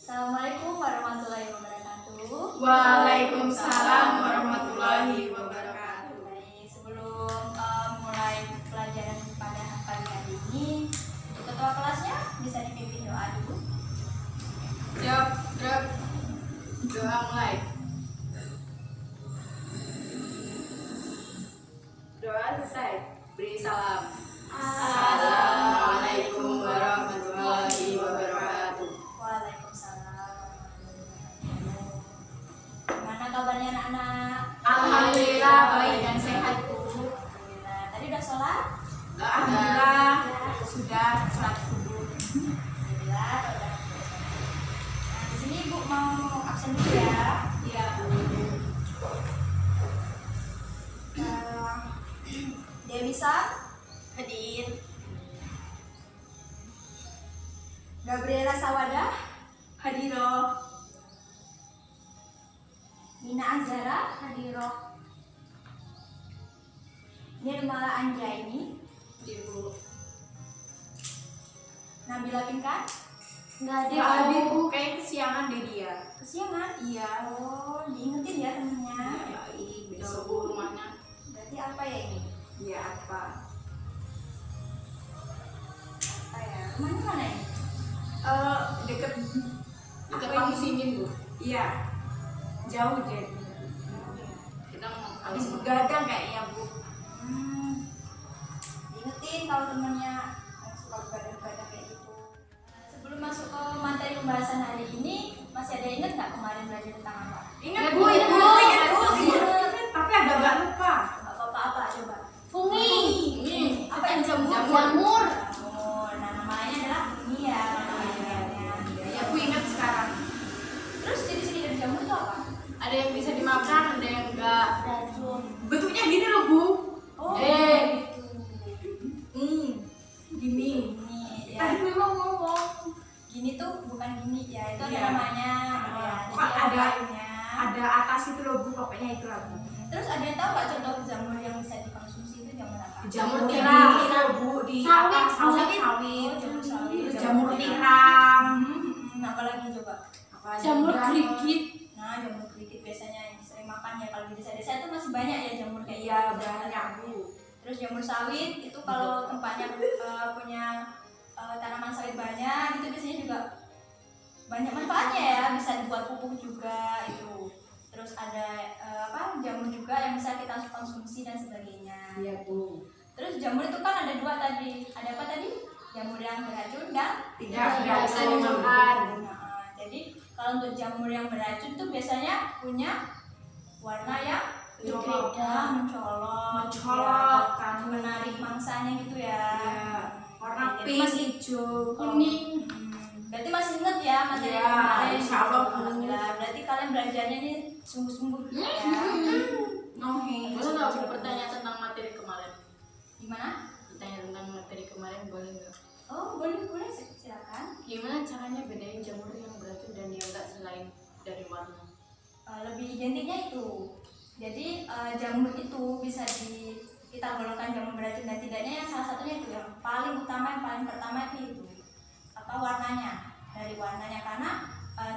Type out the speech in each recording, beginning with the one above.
Assalamualaikum warahmatullahi wabarakatuh. Waalaikumsalam warahmatullahi wabarakatuh. Baik, sebelum mulai pelajaran pada pagi hari ini, untuk ketua kelasnya bisa dipimpin doa dulu. Siap, doa mulai. Doa selesai. Beri salam. Assalamualaikum warahmatullahi wabarakatuh. Waalaikumsalam. Gimana kabarnya anak-anak? Alhamdulillah baik dan sehat, Bu. Alhamdulillah. Tadi udah sholat? Alhamdulillah sudah sholat subuh. Alhamdulillah. Kalau udah sholat. Nah, di sini Ibu mau absen dulu ya. Iya, Bu. Dia bisa hadir. Gabriela Sawada hadiro. Nina Azhara hadiro. Nirmala Anjaini, Ibu. Nabila Pinkan nggak Nggak hadir, Bu. Kayak kesiangan deh dia. kesiangan. Iya. Oh, diingetin ya temennya. Baik, besok Bu rumahnya. Berarti apa ya ini? Iya, apa? Apa ya? Rumahnya mana ini? Deket Apa kamu ini? sini, Bu. Iya. Jauh jadi. Kita mau habis begadang kayaknya, Bu. Diingetin kalau temennya yang suka begadang-begadang kayak gitu. Sebelum masuk ke materi pembahasan hari ini, masih ada inget nggak kemarin belajar tentang apa? Ingat, Ya, Bu, Bu, ingat, Bu, ingat, ingat, Bu. ingat. Tapi agak lupa. Nggak apa-apa coba. Fungi. Apa yang jamur? Jamur. Jamur. Nah, namanya adalah fungi ya. Ya, Bu ingat sekarang. Terus ciri-ciri dari jamur itu apa? Ada yang bisa dimakan, ada yang enggak. Racun. Bentuknya gini loh, Bu. Oh, Eh. gitu. Gini. Gini, ya. Tadi memang ngomong. Gini tuh bukan gini ya, itu ada Iya. namanya. Iya. Ya, Kok jadi ada- kayunya. Ada atas itu loh, Bu. Pokoknya itu lah, Bu. Terus ada yang tahu nggak contoh jamur yang bisa dikonsumsi itu jamur apa? Jamur tiram. tiram, Bu, di Sawit, atas sawit. Oh, jamur sawit. Terus jamur tiram. Apa lagi coba? Apa Jamur juga? gerigit. Nah, jamur kerikil biasanya yang sering makan ya kalau di desa-desa itu masih banyak ya jamur kayak Iya, gitu. banyak, Bu. Terus jamur sawit itu kalau tempatnya punya tanaman sawit banyak itu biasanya juga banyak manfaatnya ya, bisa dibuat pupuk juga itu. Terus ada jamur juga yang bisa kita konsumsi dan sebagainya. Iya, Bu. Terus jamur itu kan ada dua tadi. Ada apa tadi? Jamur yang beracun dan Tidak bisa beracun. dimakan. Nah, jadi kalau untuk jamur yang beracun tuh biasanya punya warna yang Berbeda. mencolok, Mencolok, ya, kan. menarik mangsanya gitu ya. Iya. Warna Jadi pink, masih hijau, Kuning. Berarti masih inget ya materi Iya, kemarin. insya Allah, Bu. Alhamdulillah. Berarti kalian belajarnya ini sungguh-sungguh ya. Nohi. Boleh nggak aku bertanya tentang materi kemarin? Gimana? Bertanya tentang materi kemarin boleh nggak? Oh, boleh silakan. Gimana caranya bedain jamur yang beracun dan yang enggak selain dari warna? Lebih identiknya itu. Jadi jamur itu bisa kita golongkan jamur beracun dan tidaknya yang salah satunya itu yang paling utama, yang paling pertama itu apa warnanya. Dari warnanya karena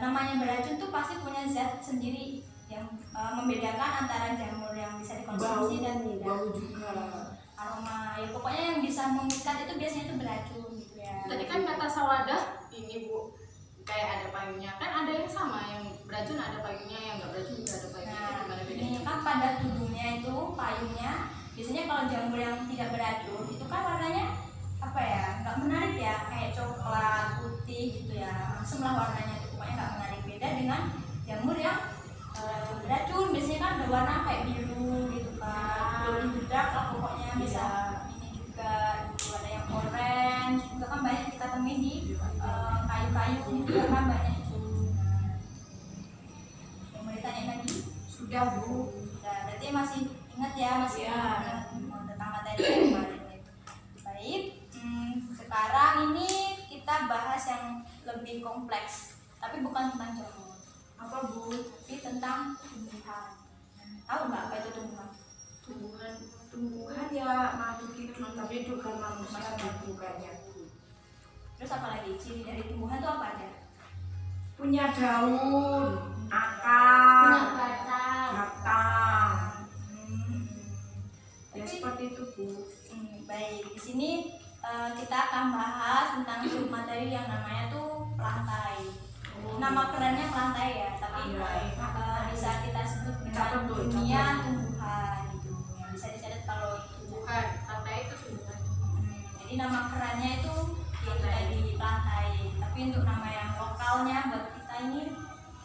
namanya beracun tuh pasti punya zat sendiri yang membedakan antara jamur yang bisa dikonsumsi dan tidak. Bau juga. Aroma ya pokoknya yang bisa mengikat itu biasanya itu beracun gitu ya. Tadi kan kata Sawadah ini, Bu, kayak ada payungnya. Kan ada yang sama, yang beracun ada payungnya, yang enggak beracun juga ada payungnya. Nah, Gimana ini bedanya? kan pada tubuhnya itu payungnya biasanya kalau jamur yang tidak beracun itu kan warnanya apa ya, nggak menarik ya, kayak coklat putih gitu ya, langsung lah warnanya itu pokoknya nggak menarik. Beda dengan jamur yang beracun biasanya kan ada warna kayak biru gitu kan, glowing dark lah pokoknya bisa ini juga gitu. Ada yang orange juga kan banyak kita temui di kayu-kayu juga kan banyak itu. Nah, yang mau ditanya lagi? Sudah, Bu. Nah, berarti masih ingat ya, masih Iya. ingat tentang materi yang kemarin itu. Baik, sekarang ini kita bahas yang lebih kompleks, tapi bukan tentang jamur, Apa, Bu? tapi tentang tumbuhan. Tahu nggak apa itu tumbuhan? Tumbuhan ya makhluk hidup, tapi itu kan manusia bukannya. Terus apa lagi? Ciri dari tumbuhan itu apa aja? punya daun, punya akar, batang. batang. Hmm. Ya Tapi- seperti itu Bu. Baik, di sini kita akan bahas tentang submateri yang namanya tuh pelantai. Nama kerennya pelantai ya, tapi bisa kita sebut dengan dunia tumbuhan gitu. Yang bisa dicatat kalau Tumbuhan, lantai itu tumbuhan. jadi nama kerennya itu yaitu tadi pelantai. Tapi untuk nama yang lokalnya buat kita ini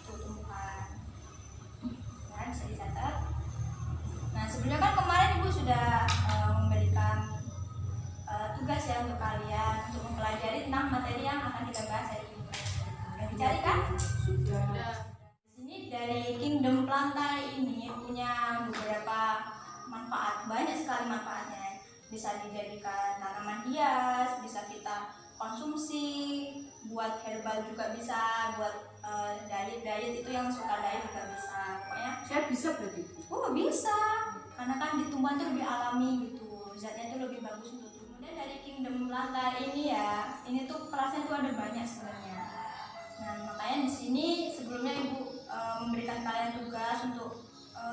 itu tumbuhan. Nah, bisa dicatat. Nah, sebelumnya kan kemarin Ibu sudah memberikan tugas ya untuk kalian untuk mempelajari tentang materi yang akan kita bahas hari ini. Sudah dicari kan? Sudah. Udah. Di sini dari kingdom pelantai ini punya beberapa manfaat, banyak sekali manfaatnya. Bisa dijadikan tanaman hias, bisa kita konsumsi, buat herbal juga bisa, buat diet itu yang suka diet juga bisa. Pokoknya Saya bisa berarti Bu. oh bisa, karena kan di tumbuhan itu lebih alami gitu, zatnya itu lebih bagus untuk tubuh. Kemudian dari kingdom pelantai ini ya, ini tuh kelasnya tuh ada banyak sebenarnya. Nah makanya di sini sebelumnya Ibu memberikan kalian tugas untuk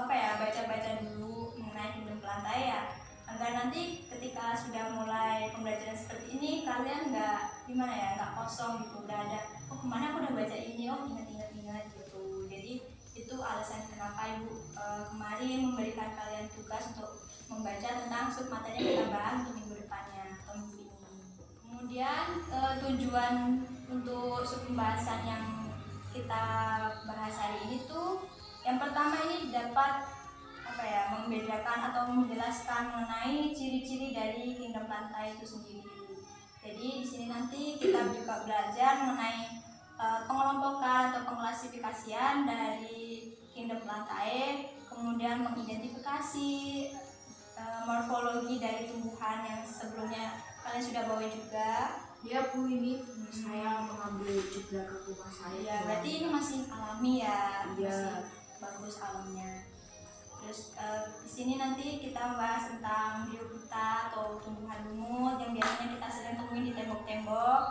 baca-baca dulu mengenai kingdom pelantai ya, agar nanti ketika sudah mulai pembelajaran seperti ini kalian nggak kosong gitu, udah ada oh kemana aku udah baca ini, oh ingat gitu. Jadi itu alasan kenapa Ibu kemarin memberikan kalian tugas untuk membaca tentang submateri yang kita bahas untuk minggu depannya atau minggu ini. Kemudian tujuan untuk pembahasan yang kita bahas hari ini tuh yang pertama ini dapat membedakan atau menjelaskan mengenai ciri-ciri dari kingdom pelantai itu sendiri. Jadi di sini nanti kita juga belajar mengenai pengelompokan atau pengklasifikasian dari kingdom pelantai, kemudian mengidentifikasi morfologi dari tumbuhan yang sebelumnya kalian sudah bawa juga. Ya Bu, ini saya mengambil juga ke rumah saya. Ya, berarti ini masih alami ya, Iya. masih bagus alamnya. Terus di sini nanti kita membahas tentang biota atau tumbuhan lumut yang biasanya kita sering temuin di tembok-tembok.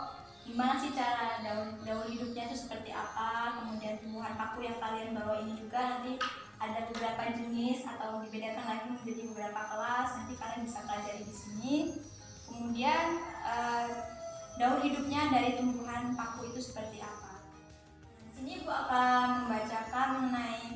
Gimana sih cara daun hidupnya itu seperti apa? Kemudian tumbuhan paku yang kalian bawa ini juga nanti ada beberapa jenis atau dibedakan lagi menjadi beberapa kelas. Nanti kalian bisa pelajari di sini. Kemudian daun hidupnya dari tumbuhan paku itu seperti apa? Di sini Ibu akan membacakan mengenai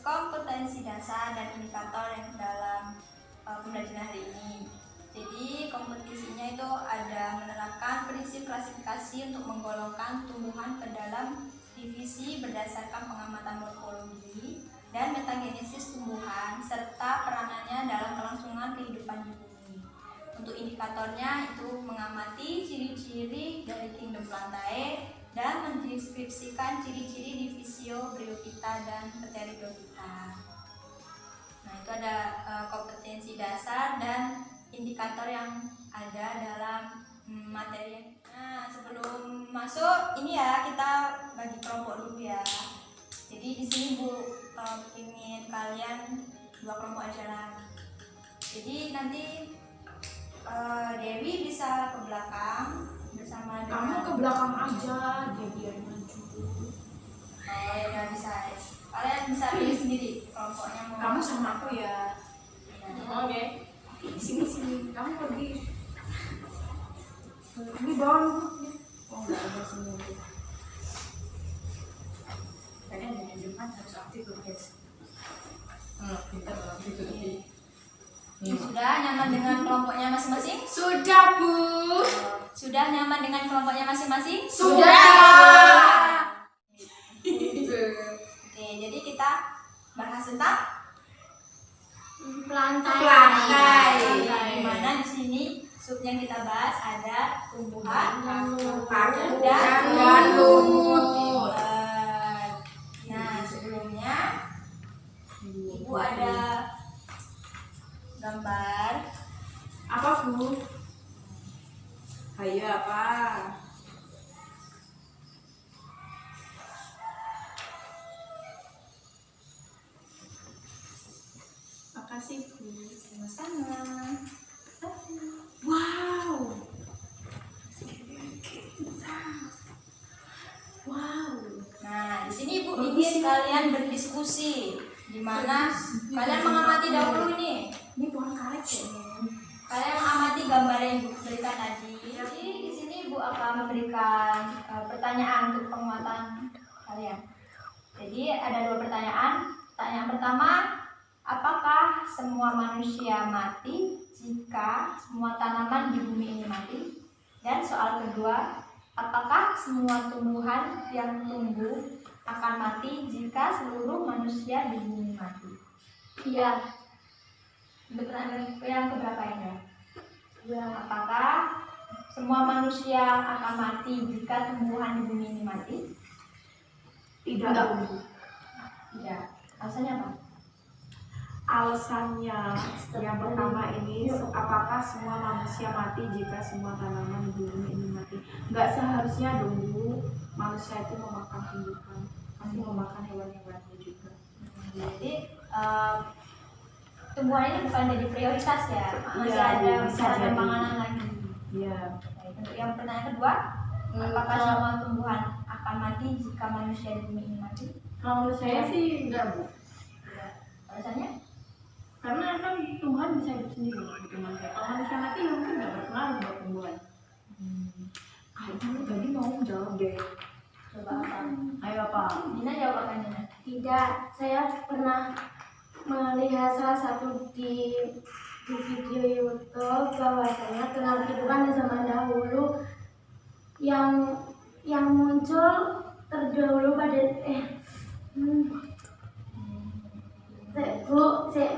kompetensi dasar dan indikator yang dalam pembelajaran hari ini. Jadi kompetisinya itu ada menerapkan prinsip klasifikasi untuk menggolongkan tumbuhan ke dalam divisi berdasarkan pengamatan morfologi dan metagenesis tumbuhan serta peranannya dalam kelangsungan kehidupan di bumi. Untuk indikatornya itu mengamati ciri-ciri dari kingdom pelantai dan mendeskripsikan ciri-ciri divisio bryophyta dan pteridophyta. Nah itu ada kompetensi dasar dan indikator yang ada dalam materi. Nah sebelum masuk ini ya kita bagi kelompok dulu ya. Jadi di sini Bu ingin kalian 2 kelompok aja lah. Jadi nanti Dewi bisa ke belakang bersama Kamu dengan ke belakang aja, dia biar maju. Oh ya udah bisa. Kalian bisa pilih sendiri kelompoknya mau. Kamu sama aku ya. Oke. Sini, kamu pergi. Ini bawah dulu. Oh enggak ada sini. Kayaknya dari Jumat harus aktif loh guys. Pintar banget itu. Sudah nyaman dengan kelompoknya masing-masing? Sudah Bu. Sudah nyaman dengan kelompoknya masing-masing? Sudah. Oke, jadi kita bahas tentang Pelantai. Di mana di sini sub yang kita bahas ada tumbuhan, Paku dan lumut. Nah, sebelumnya Ibu ada gambar. Apa Bu? Ayo apa? Makasih Bu. Sama-sama. Wow. Wow. Nah, diskusi di mana kalian mengamati dahulu ini. Ini pohon karet kayaknya. Kalian amati gambar yang Ibu berikan tadi. Jadi di sini Ibu akan memberikan pertanyaan untuk penguatan kalian. Jadi ada 2 pertanyaan. Pertanyaan pertama, apakah semua manusia mati jika semua tanaman di bumi ini mati? Dan soal kedua, apakah semua tumbuhan yang tumbuh akan mati jika seluruh manusia di bumi mati? Iya. Pertanyaan yang keberapa ya? Apakah semua manusia akan mati jika tumbuhan di bumi ini mati? Tidak. Tidak. Alasannya apa? Alasannya yang pertama ini, apakah semua manusia mati jika semua tanaman di bumi ini mati? Nggak seharusnya dong Bu, manusia itu memakan tumbuhan, pasti memakan hewan-hewannya juga. Jadi tumbuhan ini bukan jadi prioritas ya, masih Iya, ada bisa ada jadi. penanganan lagi. Iya. Baik, untuk yang pertanyaan kedua, apakah semua tumbuhan akan mati jika manusia di bumi ini mati? Kalau menurut saya sih enggak Bu, Tidak. Alasannya? karena kan Tuhan bisa hidup sendiri gitu manusia. Kalau manusia mati ya mungkin nggak berpengaruh buat tumbuhan. Kayaknya tadi mau jawab deh. Coba apa? Ayo apa? Dina jawab apa Dina? Tidak, saya pernah melihat salah satu di video YouTube bahwasanya tentang kehidupan di zaman dahulu yang muncul terdahulu pada saya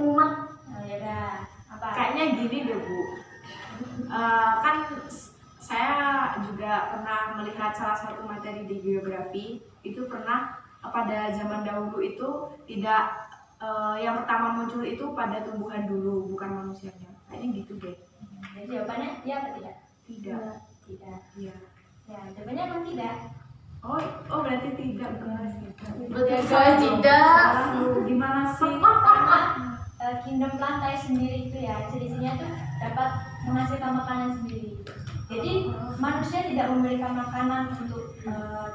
muat. Oh ya udah. Apa? Kayaknya gini deh Bu, kan saya juga pernah melihat salah satu materi di geografi, itu pernah pada zaman dahulu itu tidak yang pertama muncul itu pada tumbuhan dulu, bukan manusianya. Kayaknya gitu deh. Jadi jawabannya iya apa tidak? Tidak. Tidak. Iya. Ya, jawabannya emang tidak. Oh berarti tidak guys. Betul guys, tidak. Gimana sih? Karena kingdom plantae sendiri itu ya jenisnya tuh dapat menghasilkan makanan sendiri. Jadi manusia tidak memberikan makanan untuk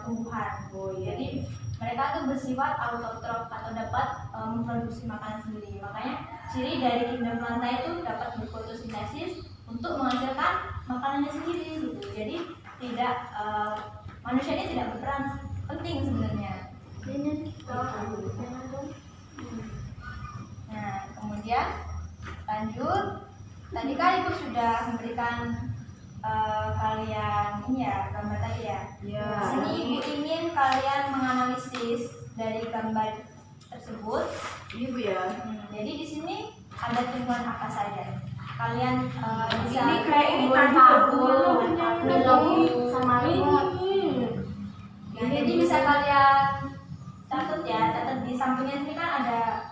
tumbuhan. Jadi mereka tuh bersifat autotrof atau dapat memproduksi makanan sendiri. Makanya ciri dari kingdom plantae itu dapat berfotosintesis untuk menghasilkan makanannya sendiri gitu. Jadi tidak manusia ini tidak berperan penting sebenarnya. Nah, kemudian lanjut. Tadi kan Ibu sudah memberikan kalian ini ya gambar tadi ya. Iya. Di sini Ibu ingin kalian menganalisis dari gambar tersebut. Ini Bu ya. Jadi di sini ada tumbuhan apa saja? Kalian bisa Ini kayak ini tumbuhan tadi paku, belum sama limut. Nah, jadi bisa kalian catat ya, catat di sampingnya sini kan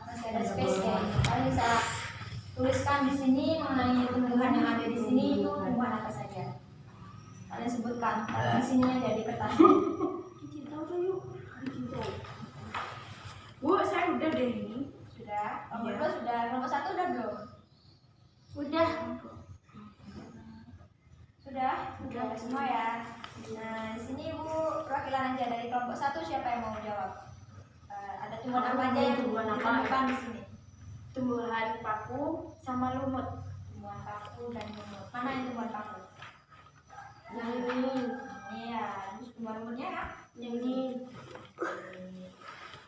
masih ada space ya. Kalian bisa tuliskan di sini mengenai tumbuhan yang ada di sini itu tumbuhan apa saja. Kalian sebutkan. Kalau di sini ada di kertas. Bu, saya udah deh ini. Sudah. Kelompok Iya. 2 sudah. Kelompok 1 udah belum? Udah. Sudah. Sudah semua ya. Nah, di sini Ibu perwakilan aja dari kelompok 1 siapa yang mau jawab? Ada tumbuhan apa aja yang Tumbuhan apa? ditemukan di sini? Tumbuhan paku sama lumut. Tumbuhan paku dan lumut. Mana yang tumbuhan paku? Yang ini, Ini ya, terus tumbuhan lumutnya ya. yang ini.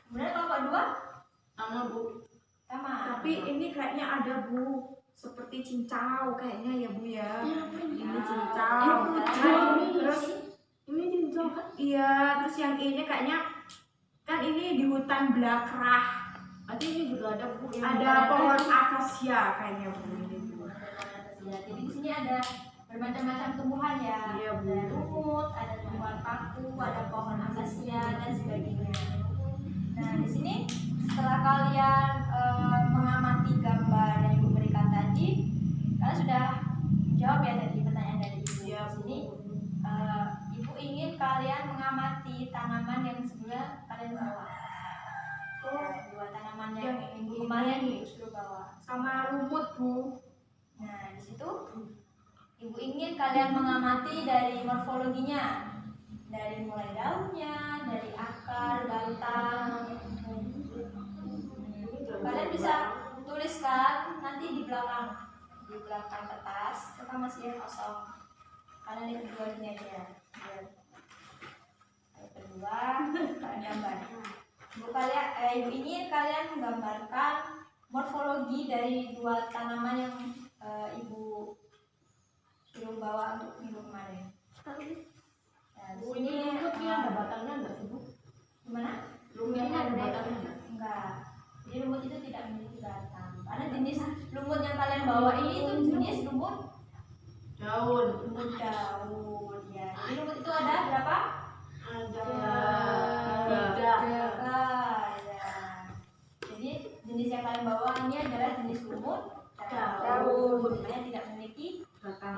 Kemudian kelompok 2 Sama Bu. sama. Tapi ini kayaknya ada Bu, seperti cincau kayaknya ya Bu ya. Ini cincau. Terus Ini cincau kan? iya, terus yang ini kayaknya kan ini di hutan Blakrah. Berarti ini juga ada Bu yang Ada pohon akasia kayaknya Bu ini Bu. Ya, jadi di sini ada bermacam-macam tumbuhan ya. Iya, Bu. Ada lumut, ada tumbuhan paku, ada pohon akasia dan sebagainya. Nah, di sini setelah kalian mengamati gambar yang Ibu berikan tadi, kalian sudah menjawab ya tadi pertanyaan dari Ibu. Iya, Di sini Ibu ingin kalian mengamati tanaman yang sebelumnya kalian bawa. Dua tanaman yang minggu kemarin Ibu suruh bawa. Sama lumut Bu. Nah, di situ Ibu ingin kalian mengamati dari morfologinya, dari mulai daunnya, dari akar, batang, Kalian bisa tuliskan nanti di belakang kertas, itu kan masih kosong. Kalian lihat kedua ini aja. Yang kedua, kalian gambar. Ibu kalian, ibu ini kalian menggambarkan morfologi dari dua tanaman yang ibu suruh bawa untuk minggu kemarin. Nah, di sini Rumputnya ada batangnya nggak sih, Bu? gimana? Rumputnya ada batangnya nggak? Enggak. Jadi lumut itu tidak memiliki batang. Karena jenis lumut yang kalian bawa ini itu jenis lumut Daun. ya. Jadi lumut itu ada berapa? Ada Tiga. Ya. Jadi jenis yang kalian bawa ini adalah jenis lumut daun. Yang tidak memiliki batang.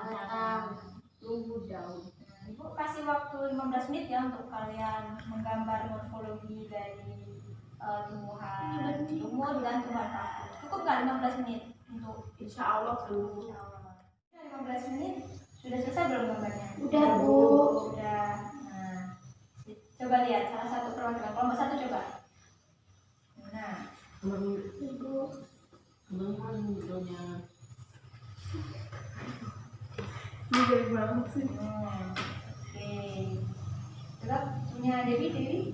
Lumut daun. Ibu kasih waktu 15 menit ya untuk kalian menggambar morfologi dari tumbuhan lumut dan tumbuhan paku. Cukup nggak 15 menit untuk Insya Allah Bu. 15 menit sudah selesai belum gambarnya? Udah, Bu. Sudah. Nah, coba lihat salah satu perwakilan kelompok satu coba. Nah, Ini dari banget sih. oke. Coba punya Dewi.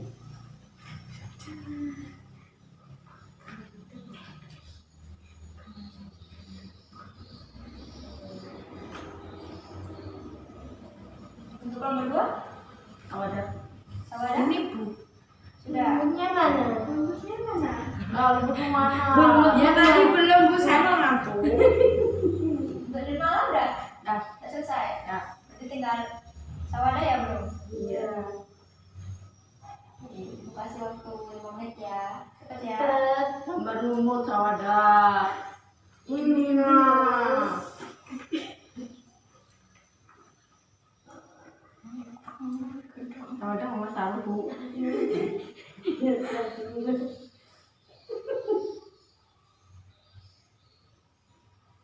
Untuk kelompok dua, Ada. Sawada Ini Bu. sudah. Lumutnya mana? Lumut mana? Ya tadi belum Bu, saya mau ngantuk. Dari malam udah? Dah. Udah selesai? Dah. Berarti tinggal Sawada ya belum? Iya. Ibu kasih waktu 5 menit ya. Cepat ya. Gambar lumut sawada. Ini nah. Sawada mau taruh, Bu.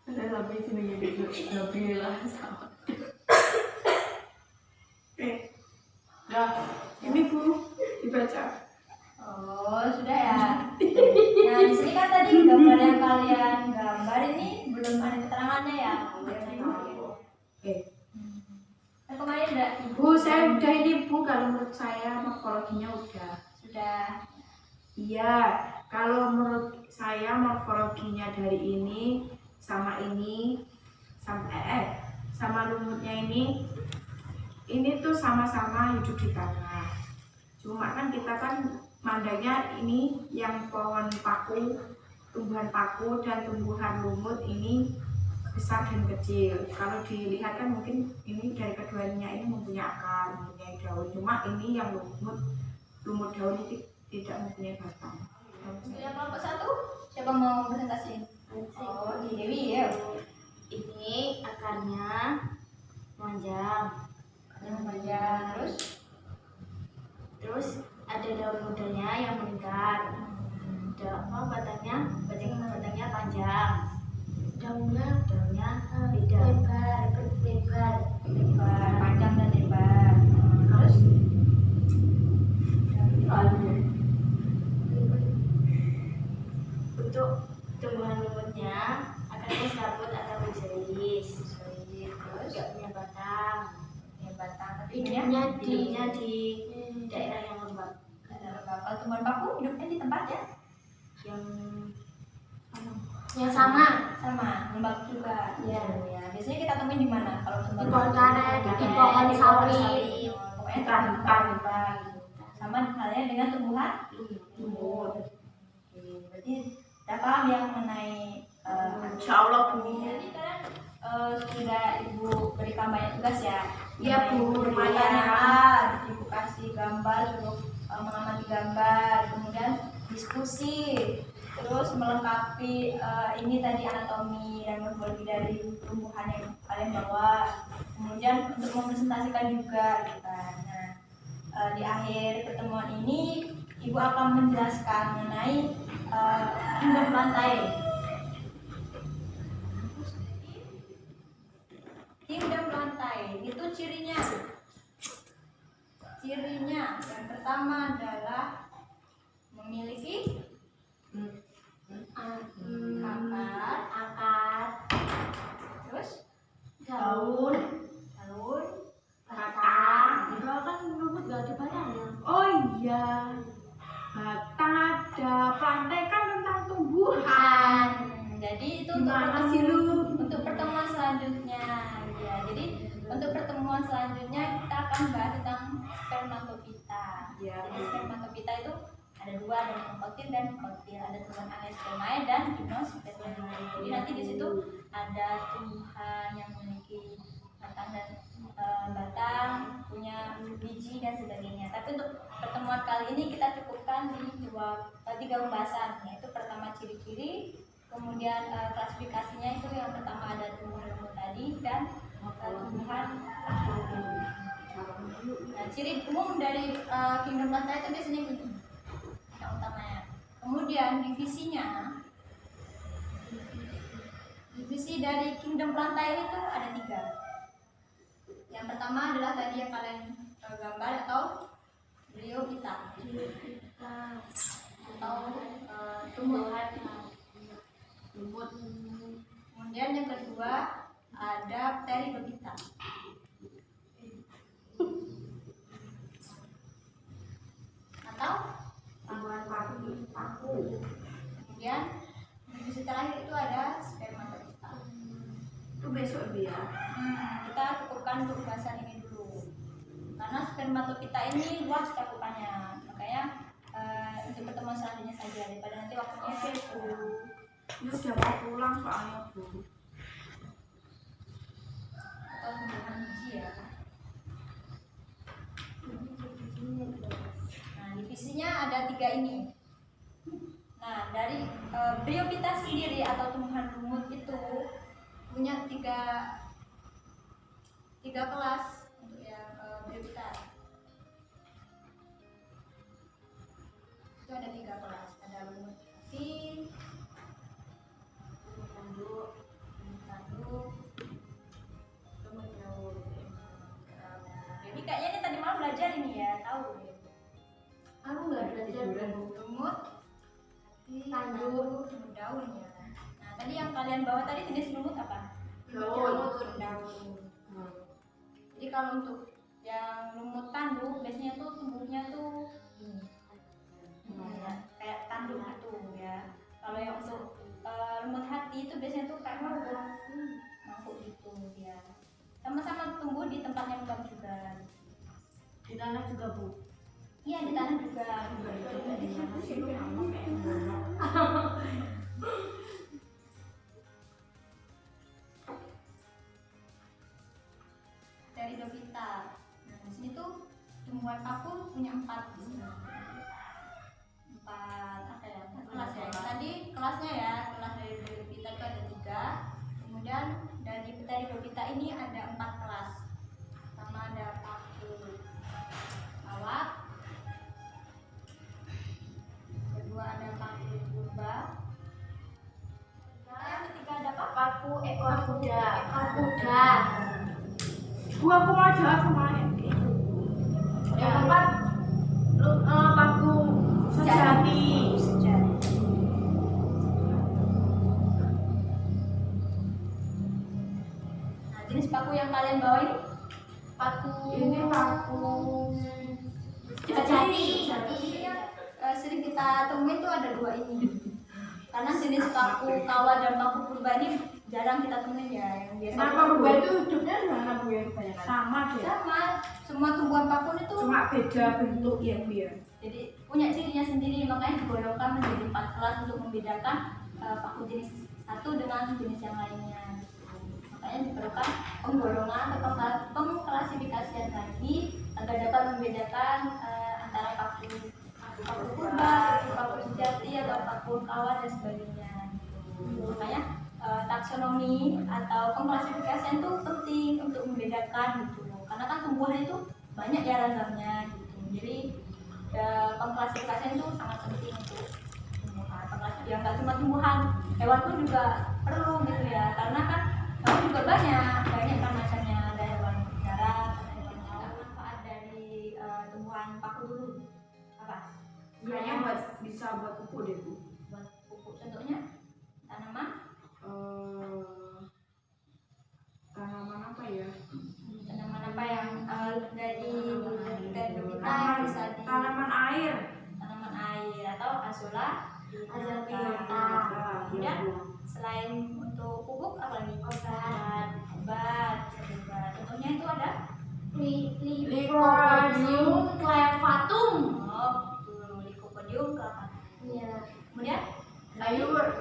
Ada lebih sini gitu. Lebih lah sama. Dah. Ini Bu, dibaca. Oh, sudah ya. Nah, di sini kan tadi gambar yang kalian gambar ini belum ada keterangannya ya. Oke. Kan kemarin udah Bu, saya udah ini Bu, kalau menurut saya morfologinya udah. sudah. Iya, kalau menurut saya morfologinya dari ini sama sama lumutnya ini tuh sama-sama hidup di tanah. Cuma kan kita kan mandangnya ini yang pohon paku, tumbuhan paku dan tumbuhan lumut ini besar dan kecil. Kalau dilihat kan mungkin ini dari keduanya ini mempunyai akar, mempunyai daun. Cuma ini yang lumut daun ini tidak mempunyai batang. Untuk yang kelompok satu, siapa mau presentasi? Oh, di Dewi ya. Ini akarnya panjang. Yang panjang Terus ada daun mudanya yang meningkat. Batangnya panjang. Daunnya beda. Lebar. lebar, panjang dan lebar. Terus Untuk tumbuhan lumutnya akarnya serabut atau berjenis. Terus nggak punya batang. Hidupnya di daerah yang lembab. kalau tumbuhan paku hidupnya di tempat ya Yang sama. sama, lembab juga. Iya. Ya, biasanya kita temuin di mana kalau Di tumbuhan pohon paku? karet, di Karet, pohon di sawit. Pokoknya hutan gitu. Sama halnya dengan tumbuhan Lumut. Oke, berarti udah paham ya mengenai Insya Allah Bu. jadi kan sudah ibu berikan banyak tugas ya. Iya, Bu, lumayan. Pertanyaan, ibu kasih gambar, suruh mengamati gambar, kemudian diskusi, terus melengkapi ini tadi anatomi dan morfologi dari tumbuhan yang kalian bawa, kemudian untuk mempresentasikan juga gitu kan. Nah, di akhir pertemuan ini ibu akan menjelaskan mengenai induk lantai. Induk lantai itu cirinya yang pertama adalah memiliki akar, terus daun, batang. enggak kan rumput gak ada batangnya. Oh iya, batang ada, plantai kan tentang tumbuhan. Jadi itu Gimana sih lu? untuk pertemuan selanjutnya ya. Jadi untuk pertemuan selanjutnya kita akan bahas tentang spermatofita. Ya. Jadi spermatofita itu ada dua, ada onkotil dan kotil, ada tumbuhan angiospermae dan gimnospermae. Jadi nanti di situ ada tumbuhan yang memiliki batang dan batang, punya biji dan sebagainya. Tapi untuk pertemuan kali ini kita cukupkan di tiga pembahasan, yaitu pertama ciri-ciri, kemudian klasifikasinya itu yang pertama ada tumbuhan lumut tadi dan tumbuhan akut. Nah, ciri umum dari kingdom plantae itu biasanya gini, yang utamanya. Kemudian divisi dari kingdom plantae itu ada 3. Yang pertama adalah tadi yang kalian gambar atau bryophyta atau tumbuhan lumut. Kemudian yang kedua ada pteridophyta atau Tumbuhan paku. kemudian divisi terakhir itu ada spermatofita. Itu besok dia. Kita cukupkan untuk bahasan ini dulu karena spermatofita ini luas cakupannya, makanya untuk pertemuan selanjutnya saja daripada nanti waktunya Ini udah mau pulang soalnya Bu. atau tumbuhan biji ya. Nah, divisinya ada 3 ini. Nah, dari bryophyta sendiri atau tumbuhan lumut itu punya tiga kelas untuk yang bryophyta. Itu ada 3 kelas, ada lumut hati, lumut tanduk, lumut daun. Jadi kayaknya ini tadi malam belajar ini ya, tahu ya. Aku nggak belajar Lumut hati, Tanduk. lumut daun ya. Nah, tadi yang kalian bawa tadi jenis lumut apa? Daun. Jadi kalau untuk yang lumut tanduk biasanya tuh tumbuhnya tuh ya, kayak tanduk gitu ya. Kalau yang untuk lumut hati itu biasanya tuh kayak mangkuk gitu ya. Sama-sama tumbuh di tempat yang lembab juga. Di tanah juga Bu. Iya, di tanah juga. Pteridophyta. Nah, di sini tuh tumbuhan paku punya 4 apa ya? 4 kelas ya. Tadi kelasnya ya, kelas dari Pteridophyta itu ada 3. Kemudian dari Pteridophyta ini ada 4 kelas. Pertama ada paku kawat. Kedua ada paku purba. Yang ketiga ada apa? paku ekor kuda. Bu aku mau jawab kemarin. Yang keempat paku sejati. Nah, jenis paku yang kalian bawa ini Ini paku sejati. Sering kita temuin tuh ada 2 ini. Karena jenis paku kawat dan paku purba ini jarang kita temuin ya. Yang biasa Paku purba itu hidupnya di mana Bu ya? Sama deh. sama, semua tumbuhan paku itu Cuma beda bentuk ya Bu ya. jadi punya cirinya sendiri, makanya digolongkan menjadi 4 kelas untuk membedakan paku jenis satu dengan jenis yang lainnya. Makanya diperlukan penggolongan atau pengklasifikasian lagi agar dapat membedakan antara paku purba, paku sejati atau paku kawat dan sebagainya. Makanya taksonomi atau pengklasifikasian itu penting untuk membedakan gitu. Karena kan tumbuhan itu banyak ya ragamnya gitu. Jadi pengklasifikasian itu sangat penting untuk tumbuhan. Ya nggak cuma tumbuhan, hewan pun juga perlu gitu ya. Karena kan hewan juga banyak kan macamnya, ada hewan darat, ada hewan laut. Manfaat dari tumbuhan paku dulu apa? Kayaknya bisa buat pupuk deh Bu. Buat pupuk contohnya apa ya? Tanaman apa yang dari kita bisa di Tanaman air. tanaman air atau azula Azulpinata. Kemudian selain untuk pupuk apa lagi? Obat. Contohnya itu ada Lycopodium clavatum. betul, Lycopodium clavatum. Iya. Kemudian sayuran.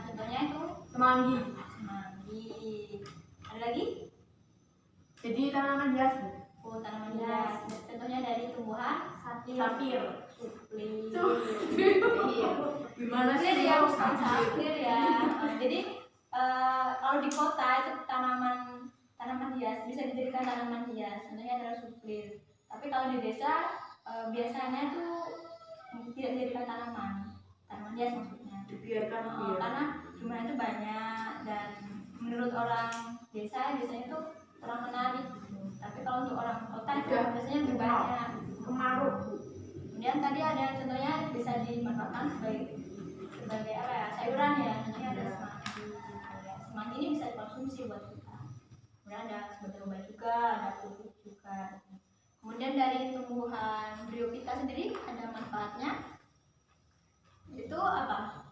Contohnya itu Semanggi. semanggi. Ada lagi? Jadi tanaman hias. Tanaman hias. Contohnya dari tumbuhan Sapir. supli. Gimana Clear sih? ya, clear ya. Jadi kalau di kota itu tanaman hias bisa dijadikan tanaman hias. Contohnya adalah suplir. Tapi kalau di desa biasanya tuh tidak dijadikan tanaman hias maksudnya. Dibiarkan Karena jumlahnya itu banyak dan menurut orang desa biasanya itu kurang menarik. Tapi kalau untuk orang kota itu biasanya lebih banyak. kemaruk. Kemudian tadi ada contohnya bisa dimanfaatkan sebagai apa ya, sayuran ya. Contohnya ada semanggi gitu ya. Semanggi ini bisa dikonsumsi buat kita. Kemudian ada sebagai obat juga, ada pupuk juga. Kemudian dari tumbuhan Bryophyta sendiri ada manfaatnya. Itu apa?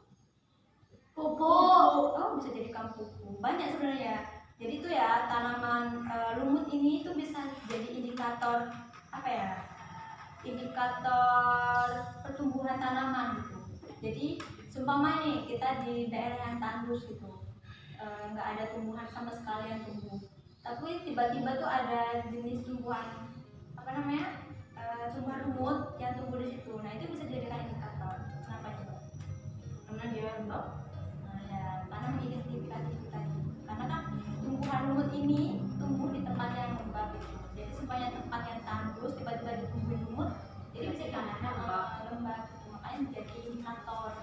Pupuk. Oh, bisa jadikan pupuk. Banyak sebenarnya. Jadi itu ya tanaman lumut ini itu bisa jadi indikator apa ya? Indikator pertumbuhan tanaman gitu. Jadi seumpama nih kita di daerah yang tandus gitu, nggak ada tumbuhan sama sekali yang tumbuh. Tapi tiba-tiba tuh ada jenis tumbuhan apa namanya? Tumbuhan lumut yang tumbuh di situ. Nah itu bisa dijadikan indikator. Kenapa coba? Karena dia lembab. Nah, ya, karena mengidentifikasi itu tadi. Karena kan tumbuhan lumut ini tumbuh di tempat yang lembab gitu. Jadi supaya tempat yang tandus tiba-tiba ditumbuhin lumut, jadi bisa dikatakan lembab gitu. Makanya menjadi indikator.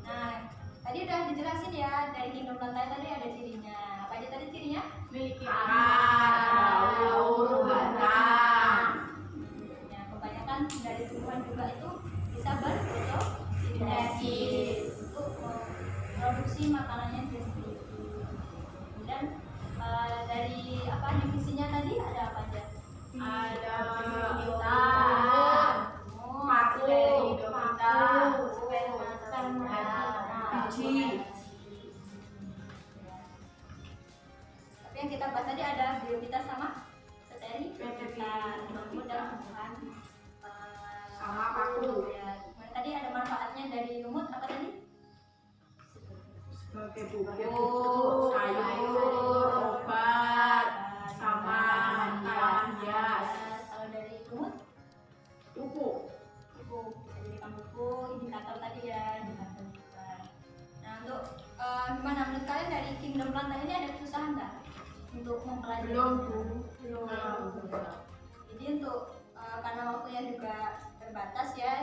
Nah, tadi udah dijelasin ya dari kingdom lantai tadi ada cirinya. Apa aja tadi cirinya? Memiliki daun, batang. Ya, kebanyakan dari tumbuhan juga itu bisa berfotosintesis untuk produksi makanannya dia sendiri. Kemudian dari apa divisinya tadi ada apa aja? Ada kita, dari Hidophyta, biji. Tapi yang kita bahas tadi ada Bryophyta sama Pteri, Pteri, lumut dan tumbuhan Sama paku. ya. Kemudian tadi ada manfaatnya dari lumut apa tadi? Sebagai pupuk, sayur, obat, sama tanaman hias. Kalau dari lumut Pupuk. pupuk, bisa jadikan pupuk, indikator tadi ya, indikator juga. Nah untuk gimana menurut kalian dari kingdom plantain ini ada kesusahan nggak untuk mempelajari? Belum. Jadi untuk karena waktunya juga terbatas ya,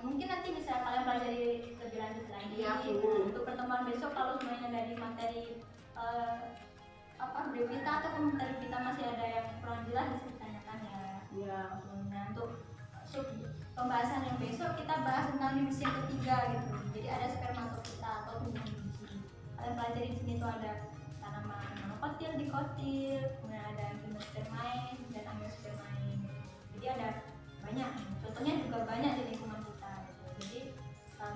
mungkin nanti bisa kalian pelajari lebih lanjut lagi. Iya, Bu. Untuk pertemuan besok kalau semuanya dari materi apa Bryophyta atau materi kita masih ada yang kurang jelas bisa ditanyakan ya. Ya. Nah untuk pembahasan yang besok kita bahas tentang divisi yang ketiga gitu. Jadi ada spermatofita atau tumbuhan biji. Kalian pelajari di sini tuh ada tanaman monokotil, dikotil, kemudian ada gimnospermae dan angiospermae. Jadi ada banyak. Contohnya juga banyak di lingkungan kita. Gitu. Jadi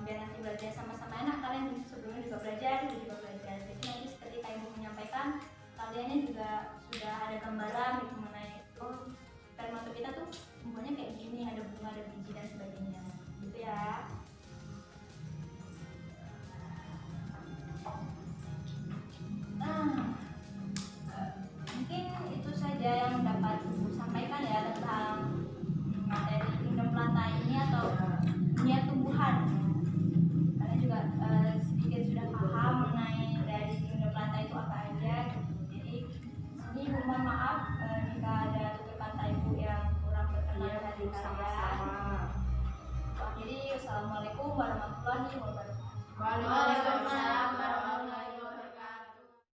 biar nanti belajar sama-sama enak, kalian sebelumnya juga belajar, itu juga belajar. Jadi nanti seperti Kak Ibu menyampaikan, kaliannya juga sudah ada gambaran gitu mengenai spermatofita tuh tumbuhannya kayak gini, ada bunga, ada biji dan sebagainya. Gitu ya. Mungkin itu saja yang dapat Ibu sampaikan ya tentang materi kingdom plantae ini atau dunia tumbuhan. Kalian juga sedikit sudah paham mengenai dari kingdom plantae itu apa aja gitu. Jadi ini Ibu mohon maaf